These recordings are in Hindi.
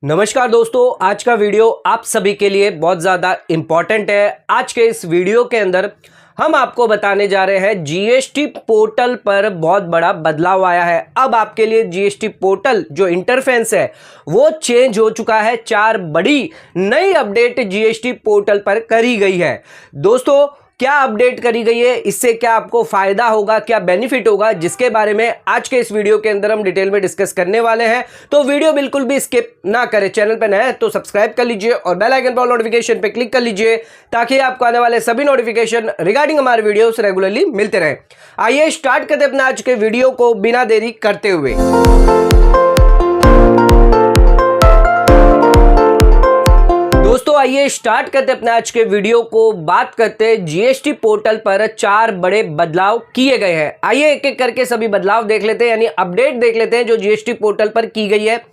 नमस्कार दोस्तों, आज का वीडियो आप सभी के लिए बहुत ज़्यादा इम्पॉर्टेंट है। आज के इस वीडियो के अंदर हम आपको बताने जा रहे हैं जीएसटी पोर्टल पर बहुत बड़ा बदलाव आया है। अब आपके लिए जीएसटी पोर्टल जो इंटरफेस है वो चेंज हो चुका है। 4 बड़ी नई अपडेट जीएसटी पोर्टल पर करी गई है। दोस्तों, क्या अपडेट करी गई है, इससे क्या आपको फायदा होगा, क्या बेनिफिट होगा, जिसके बारे में आज के इस वीडियो के अंदर हम डिटेल में डिस्कस करने वाले हैं। तो वीडियो बिल्कुल भी स्किप ना करें। चैनल पर नए हैं तो सब्सक्राइब कर लीजिए और बेल आइकन पर नोटिफिकेशन पे क्लिक कर लीजिए ताकि आपको आने वाले सभी नोटिफिकेशन रिगार्डिंग हमारे वीडियोस रेगुलरली मिलते रहे। आइए स्टार्ट करते अपने आज के वीडियो को बिना देरी करते हुए। दोस्तों, आइए स्टार्ट करते अपने आज के वीडियो को। बात करते हैं जीएसटी पोर्टल पर 4 बड़े बदलाव किए गए हैं। आइए एक एक करके सभी बदलाव देख लेते हैं, यानी अपडेट देख लेते हैं जो जीएसटी पोर्टल पर की गई है।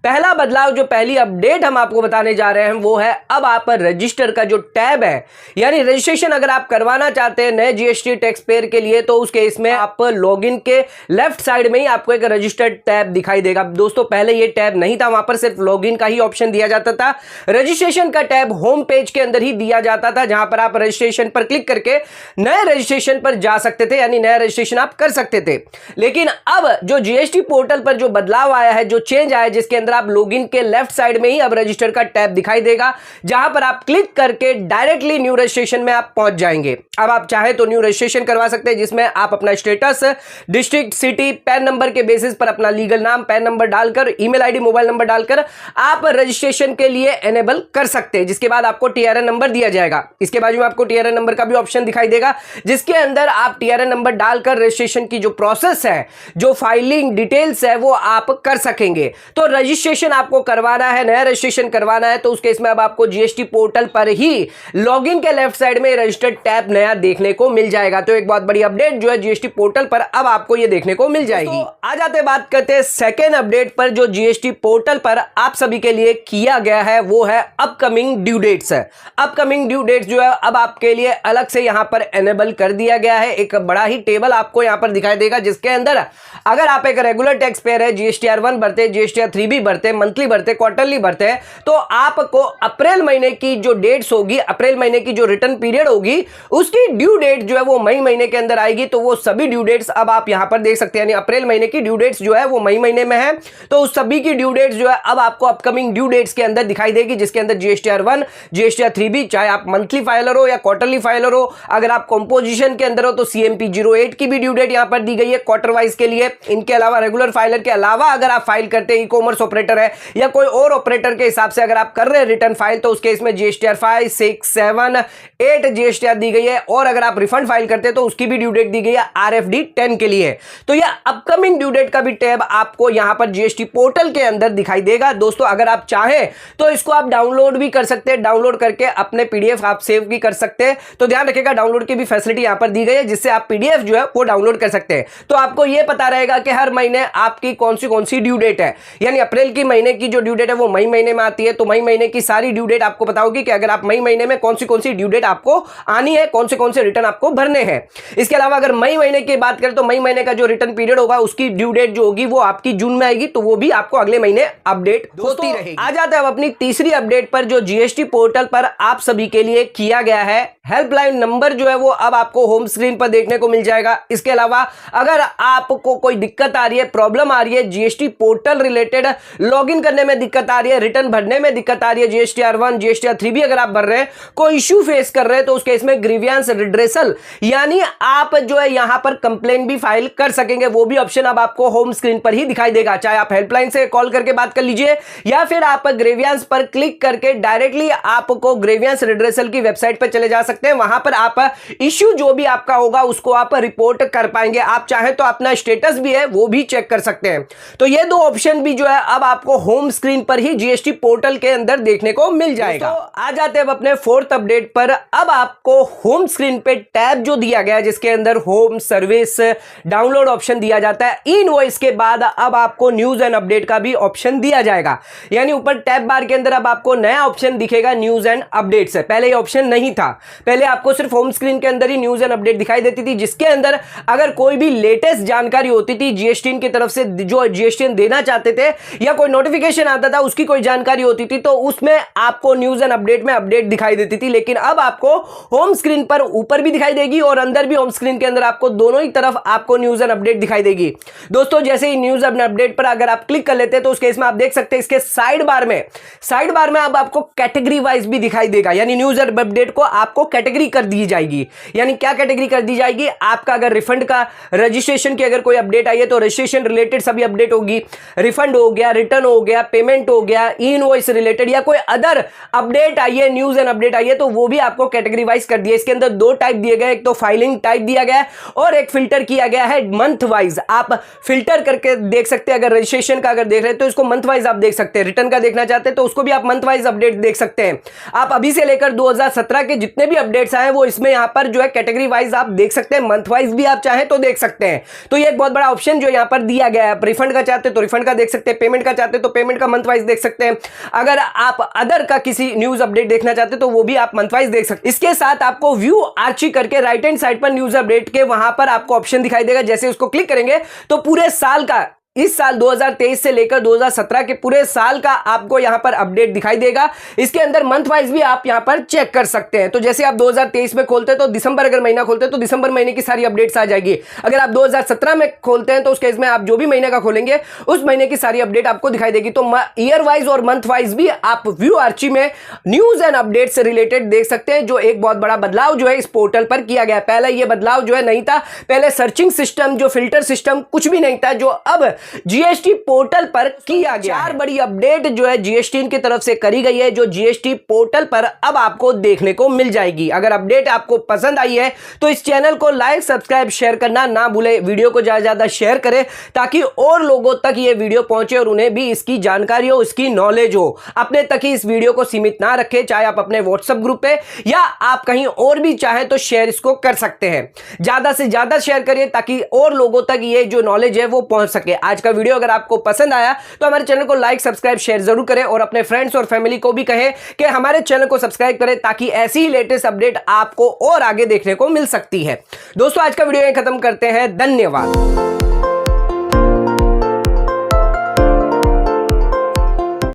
पहला बदलाव, जो पहली अपडेट हम आपको बताने जा रहे हैं वो है अब आप रजिस्टर का जो टैब है, यानी रजिस्ट्रेशन अगर आप करवाना चाहते हैं नए जीएसटी टैक्स पेयर के लिए, तो उस केस में आप लॉगिन के लेफ्ट साइड में ही आपको एक रजिस्टर्ड टैब दिखाई देगा। दोस्तों, पहले ये टैब नहीं था, वहां पर सिर्फ लॉगिन का ही ऑप्शन दिया जाता था। रजिस्ट्रेशन का टैब होम पेज के अंदर ही दिया जाता था, जहां पर आप रजिस्ट्रेशन पर क्लिक करके नए रजिस्ट्रेशन पर जा सकते थे, यानी नया रजिस्ट्रेशन आप कर सकते थे। लेकिन अब जो जीएसटी पोर्टल पर जो बदलाव आया है, जो चेंज आया है, जिसके अंदर आप लॉगिन के लेफ्ट साइड में ही अब रजिस्टर का टैब दिखाई देगा, जहां पर आप क्लिक करके डायरेक्टली न्यू रजिस्ट्रेशन में आप पहुंच जाएंगे। अब आप चाहे तो न्यू रजिस्ट्रेशन करवा सकते हैं, जिसमें आप अपना status, district, city, pan number के बेसिस पर अपना लीगल नाम, पैन नंबर डालकर, ईमेल आईडी, मोबाइल नंबर डालकर आप रजिस्ट्रेशन के लिए एनेबल कर सकते हैं। जिसके बाद आपको टीआरएन नंबर दिया जाएगा। इसके बाजू में आपको टीआरएन नंबर का भी ऑप्शन दिखाई देगा, जिसके अंदर आप टीआरएन नंबर डालकर रजिस्ट्रेशन की जो प्रोसेस है, जो फाइलिंग डिटेल्स है, वो आप कर सकेंगे। तो रजिस्ट्रेशन आपको करवाना है, नया रजिस्ट्रेशन करवाना है, तो उस केस में अब आपको जीएसटी पोर्टल पर ही लॉगिन के लेफ्ट साइड में रजिस्टर्ड टैब नया देखने को मिल जाएगा। तो एक बहुत बड़ी अपडेट जो है जीएसटी पोर्टल पर अब आपको ये देखने को मिल जाएगी। तो आ जाते बात करते हैं सेकेंड अपडेट पर, जो जीएसटी पोर्टल पर आप सभी के लिए किया गया है वो है अपकमिंग ड्यू डेट्स है। अपकमिंग ड्यू डेट्स जो है अब आपके लिए अलग से यहां पर एनेबल कर दिया गया है। एक बड़ा ही टेबल आपको यहां पर दिखाई देगा, जिसके अंदर अगर आप एक रेगुलर टैक्स पेयर है, जीएसटीआर 1 भरते, जीएसटीआर 3 भी भरते, मंथली भरते, क्वार्टरली भरते हैं, तो आपको अप्रैल महीने की जो डेट्स होगी, अप्रैल महीने की जो रिटर्न पीरियड होगी, उसकी ड्यू डेट जो है वो मई महीने के अंदर आएगी। तो वो सभी ड्यू डेट्स अब आप यहां पर देख सकते हैं, यानी अप्रैल महीने की ड्यू डेट्स जो है वो मई महीने में है, तो उस सभी की ड्यू डेट्स जो है अब आपको अपकमिंग ड्यू डेट्स के अंदर दिखाई देगी, जिसके अंदर जीएसटीआर 1, जीएसटीआर 3 भी, चाहे आप मंथली फाइलर हो या क्वार्टरली फाइलर हो, अगर आप कंपोजिशन के अंदर हो तो सीएमपी 08 की भी ड्यू डेट यहां पर दी गई है क्वार्टर वाइज के लिए। इनके अलावा रेगुलर फाइलर के अलावा अगर आप फाइल करते हैं, ई कॉमर्स ऑपरेटर है या कोई और ऑपरेटर के हिसाब से अगर आप कर रहे हैं रिटर्न फाइल, तो उसके इसमें जीएसटीआर 5, 6, 7, 8 जीएसटीआर दी गई है। और अगर आप रिफंड फाइल करते हैं तो उसकी भी ड्यू डेट दी गई है आरएफडी 10 के लिए। तो यह अपकमिंग ड्यू डेट का भी टैब आपको यहां पर जीएसटी पोर्टल के अंदर दिखाई देगा। दोस्तों, अगर आप चाहें तो इसको आप डाउनलोड भी कर सकते हैं, डाउनलोड करके अपने पीडीएफ आप सेव भी कर सकते हैं। तो ध्यान रखिएगा, डाउनलोड की भी फैसिलिटी यहां पर दी गई है, जिससे आप पीडीएफ जो है वो डाउनलोड कर सकते हैं। तो आपको यह पता रहेगा कि हर महीने आपकी कौन सी ड्यू डेट है, यानी अप्रैल की महीने की जो ड्यू डेट है वो मई महीने में आती है, तो मई महीने की सारी ड्यू डेट आपको पता होगी कि अगर आप मई महीने में कौन सी ड्यू डेट आपको आनी है, कौन से रिटर्न आपको भरने हैं। इसके अलावा अगर मई महीने की बात करें तो मई महीने का जो रिटर्न पीरियड होगा उसकी ड्यू डेट जो होगी वो आपकी जून में आएगी, तो वो भी आपको अगले महीने अपडेट होती रहेगी। आ जाते हैं अब अपनी तीसरी अपडेट पर, जो जीएसटी पोर्टल पर आप सभी के लिए किया गया है। हेल्पलाइन नंबर जो है वो अब आपको होम स्क्रीन पर देखने को मिल जाएगा। इसके अलावा अगर आपको कोई दिक्कत आ रही है, प्रॉब्लम आ रही है जीएसटी पोर्टल रिलेटेड, लॉगिन करने में दिक्कत आ रही है, रिटर्न भरने में दिक्कत आ रही है, जीएसटीआर 1, जीएसटीआर 3 भी अगर आप भर रहे हैं, कोई इश्यू फेस कर रहे हैं, तो उस केस में ग्रीवियंस रिड्रेसल, यानी आप जो है यहां पर कंप्लेन भी फाइल कर सकेंगे। वो भी ऑप्शन अब आपको होम स्क्रीन पर ही दिखाई देगा। चाहे आप हेल्पलाइन से कॉल करके बात कर लीजिए या फिर आप ग्रीवियंस पर क्लिक करके डायरेक्टली आपको ग्रीवियंस रिड्रेसल की वेबसाइट पर चले जा सकते हैं। वहां पर आप इश्यू जो भी आपका होगा उसको आप रिपोर्ट कर पाएंगे। आप चाहे तो अपना स्टेटस भी है वो भी चेक कर सकते हैं। तो ये दो ऑप्शन भी जो है अब आपको होम स्क्रीन पर ही जीएसटी पोर्टल के अंदर देखने को मिल जाएगा। तो आ जाते हैं अपने फोर्थ अपडेट पर। अब आपको होम स्क्रीन पे टैब जो दिया गया है, जिसके अंदर होम, सर्विस, डाउनलोड ऑप्शन दिया जाता है, इनवॉइस के बाद अब आपको न्यूज एंड अपडेट का भी ऑप्शन दिया जाएगा। यानी ऊपर टैब बार के अंदर अब आपको नया ऑप्शन दिखेगा न्यूज एंड अपडेट से। पहले ये ऑप्शन नहीं था। पहले आपको सिर्फ होम स्क्रीन के अंदर ही न्यूज एंड अपडेट दिखाई देती थी, जिसके अंदर अगर कोई भी लेटेस्ट जानकारी होती थी जीएसटी की तरफ से, जो जीएसटी देना चाहते थे या कोई नोटिफिकेशन आता था उसकी कोई जानकारी होती थी, तो उसमें आपको न्यूज एंड अपडेट में अपडेट दिखाई देती थी। लेकिन अब आपको होम स्क्रीन पर ऊपर भी दिखाई देगी और अंदर भी होम स्क्रीन के अंदर आपको दोनों ही तरफ आपको न्यूज एंड अपडेट दिखाई देगी। दोस्तों जैसे ही न्यूज एंड अपडेट पर अगर आप क्लिक कर लेते हैं तो उस केस में आप देख सकते हैं इसके साइड बार में अब आपको कैटेगरी वाइज भी दिखाई देगा, यानी न्यूज एंड अपडेट को आपको कैटेगरी कर दी जाएगी। यानी क्या कैटेगरी कर दी जाएगी, आपका अगर रिफंड का रजिस्ट्रेशन की अगर कोई अपडेट आई है तो रजिस्ट्रेशन रिलेटेड सभी अपडेट होगी, रिफंड हो गया, रिटर्न हो गया, पेमेंट हो गया, ई इनवॉइस रिलेटेड या कोई अदर अपडेट आई है, न्यूज एंड अपडेट आई है, तो वो भी आपको कैटेगरी वाइज कर दिया। इसके अंदर दो टाइप दिए गए, एक तो फाइलिंग टाइप दिया गया है और एक फिल्टर किया गया है मंथ वाइज। आप फिल्टर करके देख सकते हैं, अगर रजिस्ट्रेशन का अगर देख रहे हैं तो इसको मंथ वाइज आप देख सकते हैं, रिटर्न का देखना चाहते हैं तो उसको भी आप मंथ वाइज अपडेट देख सकते हैं। आप अभी से लेकर 2017 के जितने भी अपडेट्स आए वो इसमें यहां पर जो है कैटेगरी वाइज आप देख सकते हैं, मंथ वाइज भी आप चाहें तो देख सकते हैं। तो ये एक बहुत बड़ा ऑप्शन जो यहां पर दिया गया है। आप रिफंड का चाहते तो रिफंड का देख सकते हैं, पेमेंट का चाहते तो पेमेंट का मंथ वाइज देख सकते हैं, अगर आप अदर का किसी न्यूज अपडेट देखना चाहते तो वो भी आप मंथ वाइज देख सकते हैं। इसके साथ आपको व्यू आर्ची करके राइट हैंड साइड पर न्यूज अपडेट के वहां पर आपको ऑप्शन दिखाई देगा। जैसे उसको क्लिक करेंगे तो पूरे साल का, इस साल 2023 से लेकर 2017 के पूरे साल का आपको यहां पर अपडेट दिखाई देगा। इसके अंदर मंथ वाइज भी आप यहां पर चेक कर सकते हैं। तो जैसे आप 2023 में खोलते हैं तो दिसंबर अगर महीना खोलते हैं तो दिसंबर महीने की सारी अपडेट्स आ जाएगी। अगर आप 2017 में खोलते हैं तो उस केस में आप जो भी महीने का खोलेंगे उस महीने की सारी अपडेट आपको दिखाई देगी। तो ईयर वाइज और मंथ वाइज भी आप व्यू आर्ची में न्यूज एंड अपडेट से रिलेटेड देख सकते हैं, जो एक बहुत बड़ा बदलाव जो है इस पोर्टल पर किया गया है। पहले यह बदलाव जो है नहीं था, पहले सर्चिंग सिस्टम जो फिल्टर सिस्टम कुछ भी नहीं था, जो अब जीएसटी पोर्टल पर किया गया। चार बड़ी अपडेट जो है जीएसटी की तरफ से करी गई है, जो जीएसटी पोर्टल पर अब आपको देखने को मिल जाएगी। अगर अपडेट आपको पसंद आई है तो इस चैनल को लाइक, सब्सक्राइब, शेयर करना ना भूले। वीडियो को ज्यादा से ज्यादा शेयर करें ताकि और लोगों तक ये वीडियो पहुंचे और उन्हें भी इसकी जानकारी हो, इसकी नॉलेज हो। अपने तक ही इस वीडियो को सीमित ना रखें, चाहे आप अपने व्हाट्सएप ग्रुप पे या आप कहीं और भी चाहे तो शेयर इसको कर सकते हैं। ज्यादा से ज्यादा शेयर करिए ताकि और लोगों तक ये जो नॉलेज है वो पहुंच सके। आज का वीडियो अगर आपको पसंद आया तो हमारे चैनल को लाइक, सब्सक्राइब, शेयर जरूर करें और अपने फ्रेंड्स और फैमिली को भी कहें कि हमारे चैनल को सब्सक्राइब करें ताकि ऐसी ही लेटेस्ट अपडेट आपको और आगे देखने को मिल सकती है। दोस्तों आज का वीडियो यहीं खत्म करते हैं। धन्यवाद।